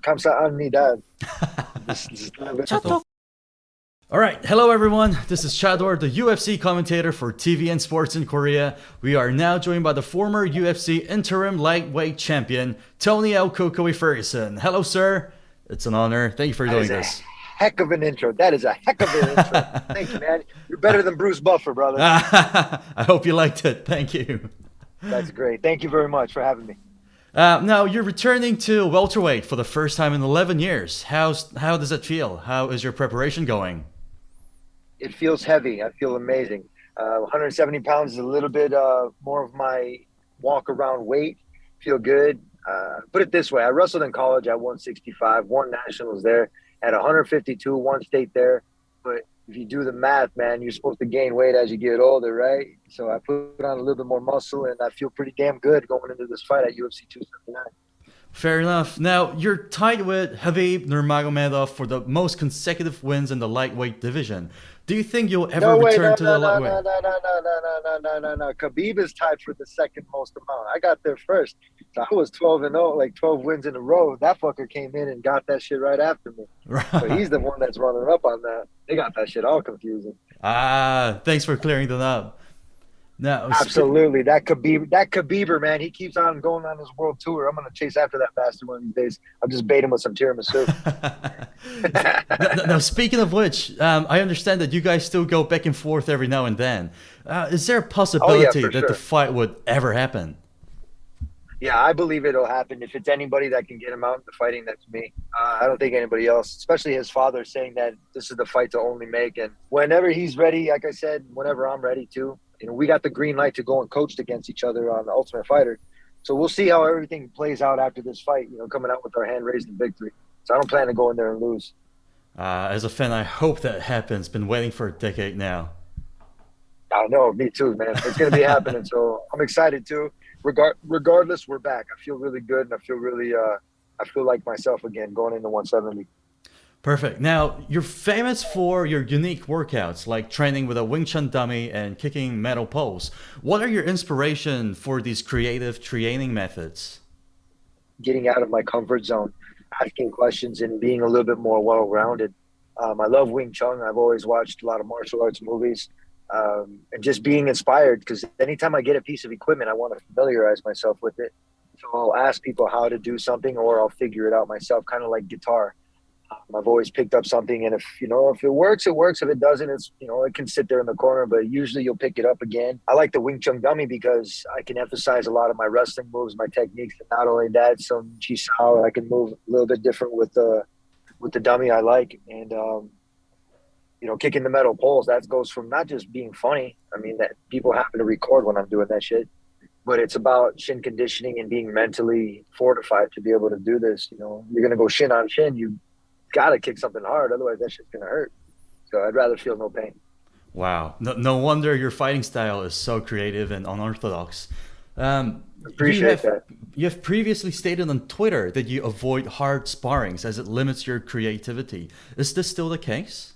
감사합니다. All right, hello everyone. This is Chador, the UFC commentator for TV and Sports in Korea. We are now joined by the former UFC interim lightweight champion, Tony El Kokoi Ferguson. Hello, sir. It's an honor. Thank you for doing this. Heck of an intro. That is a heck of an intro. Thank you, man. You're better than Bruce Buffer, brother. I hope you liked it. Thank you. That's great. Thank you very much for having me. Now you're returning to welterweight for the first time in 11 years. How does it feel? How is your preparation going? It feels heavy. I feel amazing. 170 pounds is a little bit more of my walk around weight. Feel good. Put it this way. I wrestled in college at 165, won nationals there, at 152, one state there. But if you do the math, man, you're supposed to gain weight as you get older, right? So I put on a little bit more muscle, and I feel pretty damn good going into this fight at UFC 279. Fair enough. Now, you're tied with Khabib Nurmagomedov for the most consecutive wins in the lightweight division. Do you think you'll ever return to the lightweight? No. Khabib is tied for the second most amount. I got there first. So I was 12-0, like 12 wins in a row. That fucker came in and got that shit right after me. So he's the one that's running up on that. They got that shit all confusing. Thanks for clearing that up. Now, absolutely, that Khabiber, man, he keeps on going on his world tour. I'm gonna chase after that bastard one of these days. I'll just bait him with some tiramisu. Now, speaking of which, I understand that you guys still go back and forth every now and then. Is there a possibility that the fight would ever happen? Yeah, I believe it'll happen. If it's anybody that can get him out into fighting, that's me. I don't think anybody else, especially his father, saying that this is the fight to only make. And whenever he's ready, like I said, whenever I'm ready too. You know, we got the green light to go and coach against each other on the Ultimate Fighter. So we'll see how everything plays out after this fight, you know, coming out with our hand raised in victory. So I don't plan to go in there and lose. As a fan, I hope that happens. Been waiting for a decade now. I know, me too, man. It's going to be happening. So I'm excited too. Regardless, we're back. I feel really good, and I feel like myself again going into 170. Perfect. Now, you're famous for your unique workouts, like training with a Wing Chun dummy and kicking metal poles. What are your inspiration for these creative training methods? Getting out of my comfort zone, asking questions, and being a little bit more well-rounded. I love Wing Chun. I've always watched a lot of martial arts movies, and just being inspired, because anytime I get a piece of equipment, I want to familiarize myself with it. So I'll ask people how to do something, or I'll figure it out myself, kind of like guitar. I've always picked up something, and if it works, it works. If it doesn't, it can sit there in the corner, but usually you'll pick it up again. I like the Wing Chun dummy because I can emphasize a lot of my wrestling moves, my techniques, and not only that, some chi sao. I can move a little bit different with the dummy I like, and kicking the metal poles. That goes from not just being funny. I mean, that people happen to record when I'm doing that shit, but it's about shin conditioning and being mentally fortified to be able to do this. You're gonna go shin on shin. You gotta kick something hard, otherwise that shit's gonna hurt. So I'd rather feel no pain. Wow, no wonder your fighting style is so creative and unorthodox. Appreciate that. You have previously stated on Twitter that you avoid hard sparrings as it limits your creativity. Is this still the case?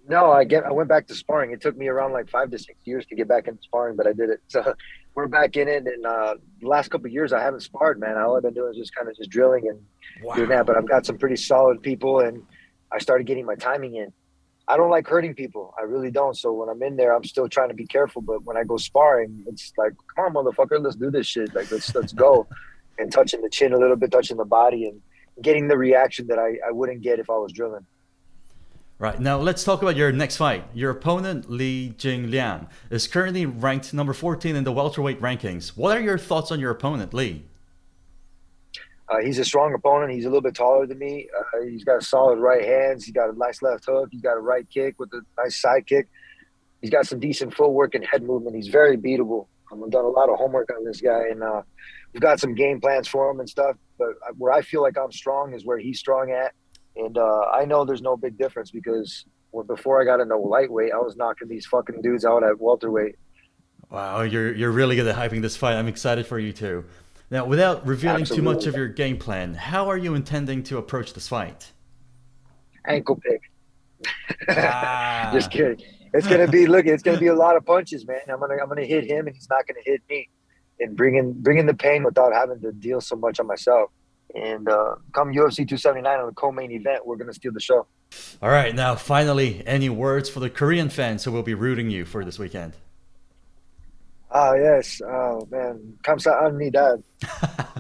No, I went back to sparring. It took me around like 5 to 6 years to get back into sparring, but I did it. So we're back in it, and the last couple of years I haven't sparred, man. All I've been doing is just kind of just drilling and doing that. But I've got some pretty solid people, and I started getting my timing in. I don't like hurting people. I really don't. So when I'm in there, I'm still trying to be careful. But when I go sparring, it's like, come on, motherfucker, let's do this shit. Like, let's go. And touching the chin a little bit, touching the body, and getting the reaction that I wouldn't get if I was drilling. Right, now let's talk about your next fight. Your opponent, Li Jingliang, is currently ranked number 14 in the welterweight rankings. What are your thoughts on your opponent, Li? He's a strong opponent. He's a little bit taller than me. He's got solid right hands. He's got a nice left hook. He's got a right kick with a nice side kick. He's got some decent footwork and head movement. He's very beatable. I've done a lot of homework on this guy, and we've got some game plans for him and stuff. But where I feel like I'm strong is where he's strong at. And I know there's no big difference because before I got into lightweight, I was knocking these fucking dudes out at welterweight. Wow, you're really good at hyping this fight. I'm excited for you too. Now, without revealing too much of your game plan, how are you intending to approach this fight? Ankle pick. Just kidding. It's gonna be a lot of punches, man. I'm gonna hit him, and he's not gonna hit me, and bringing the pain without having to deal so much on myself. And come UFC 279 on the co-main event, we're gonna steal the show. All right, now finally, any words for the Korean fans who will be rooting you for this weekend? Yes. Oh man, 감사합니다.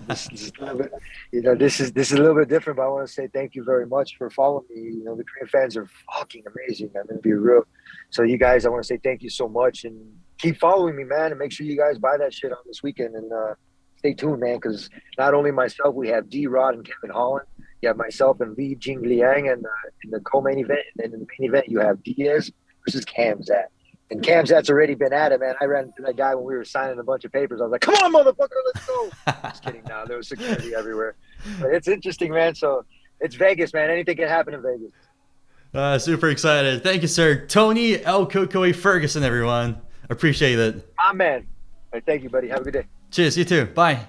This is a little bit, this is a little bit different, but I want to say thank you very much for following me. The Korean fans are fucking amazing. I'm gonna be real. So you guys, I want to say thank you so much, and keep following me, man, and make sure you guys buy that shit on this weekend, and stay tuned, man, because not only myself, we have D Rod and Kevin Holland. You have myself and Li Jingliang, and in the co-main event, and then in the main event, you have Diaz versus Khamzat. And Khamzat's already been at it, man. I ran into that guy when we were signing a bunch of papers. I was like, "Come on, motherfucker, let's go!" Just kidding. Now there was security everywhere, but it's interesting, man. So it's Vegas, man. Anything can happen in Vegas. Super excited. Thank you, sir. Tony El Kokoi Ferguson, everyone. Appreciate it. Man. All right, thank you, buddy. Have a good day. Cheers. You too. Bye.